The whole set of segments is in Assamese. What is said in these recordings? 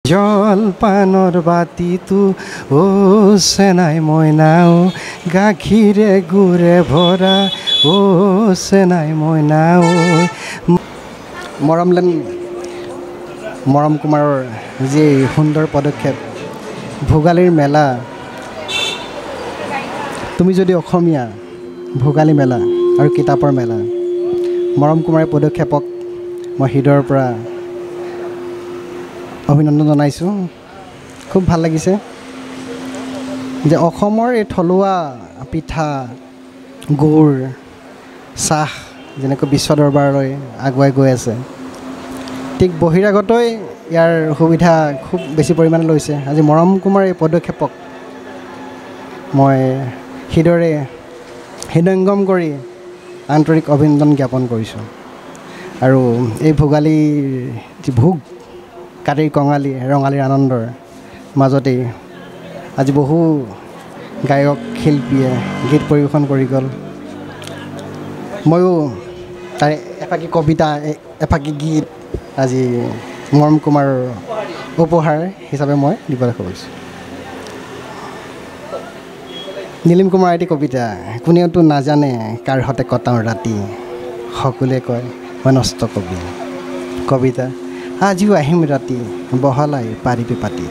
জলপানৰ বাতিটো ও চেনাই মইনাও গাখীৰে গুৰে ভৰা ও চেনাই মইনাও মৰম কুমাৰৰ যি সুন্দৰ পদক্ষেপ ভোগালীৰ মেলা তুমি যদি অসমীয়া ভোগালী মেলা আৰু কিতাপৰ মেলা মৰম কুমাৰৰ পদক্ষেপক মই হৃদয়ৰ পৰা অভিনন্দন জনাইছোঁ খুব ভাল লাগিছে যে অসমৰ এই থলুৱা পিঠা গুড় চাহ যেনেকৈ বিশ্ব দৰবাৰলৈ আগুৱাই গৈ আছে ঠিক বহিৰাগতই ইয়াৰ সুবিধা খুব বেছি পৰিমাণে লৈছে আজি মৰম কুমাৰৰ এই পদক্ষেপক মই হৃদয়ংগম কৰি আন্তৰিক অভিনন্দন জ্ঞাপন কৰিছোঁ আৰু এই ভোগালীৰ যি ভোগ কাতিৰ কঙালী ৰঙালীৰ আনন্দৰ মাজতেই আজি বহু গায়ক শিল্পীয়ে গীত পৰিৱেশন কৰি গ'ল ময়ো তাৰে এফাকি কবিতা এফাকি গীত আজি মৰম কুমাৰৰ উপহাৰ হিচাপে মই দিবলৈ খুজিছোঁ নীলিম কুমাৰ এটি কবিতা কোনেওতো নাজানে কাৰ হতে কটাওঁ ৰাতি সকলোৱে কয় মই নষ্ট কবিতা আজিও আহিম ৰাতি বহলাই পাৰিবি পাতি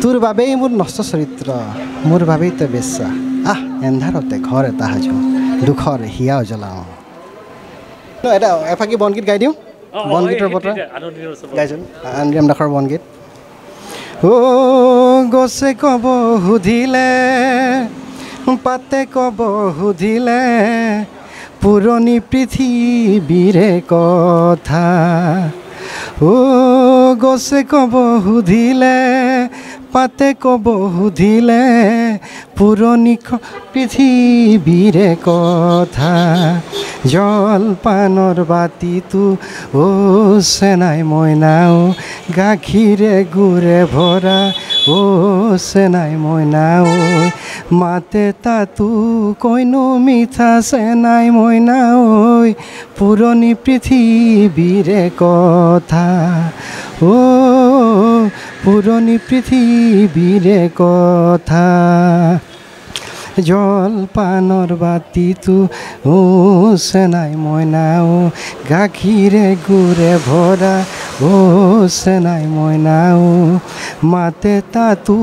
তোৰ বাবেই মোৰ নষ্ট চৰিত্ৰ মোৰ বাবেই তই বেচা এন্ধাৰতে ঘৰ এটা সাজো দুখৰ হিয়াও জ্বলাওঁ এটা এফাকি বনগীত গাই দিওঁ বনগীতৰ বতৰা গাইছোন আনন্দিৰাম দাসৰ বনগীত গছে ক'ব সুধিলে পাতে ক'ব সুধিলে পুৰণি পৃথিৱীৰে কথা গছে ক'ব সুধিলে পাতে ক'ব সুধিলে পুৰণি পৃথিৱীৰে কথা জলপানৰ বাতিটো ও চেনাই মইনাও গাখীৰে গুৰে ভৰা ও চেনাই মইনাও মাতে তাতো কৈনো মিঠা চেনাই মইনাও পুৰণি পৃথিৱীৰে কথা পুৰণি পৃথিৱীৰে কথা জলপানৰ বাতিটো ও চেনাই মইনাও গাখীৰে গুৰে ভৰা ও চেনাই মইনাও মাতে তাতো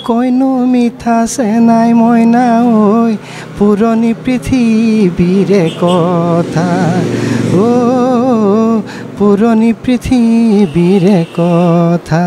কৈনো মিঠা চেনাই মইনাও পুৰণি পৃথিৱীৰে কথা পুৰণি পৃথিৱীৰে কথা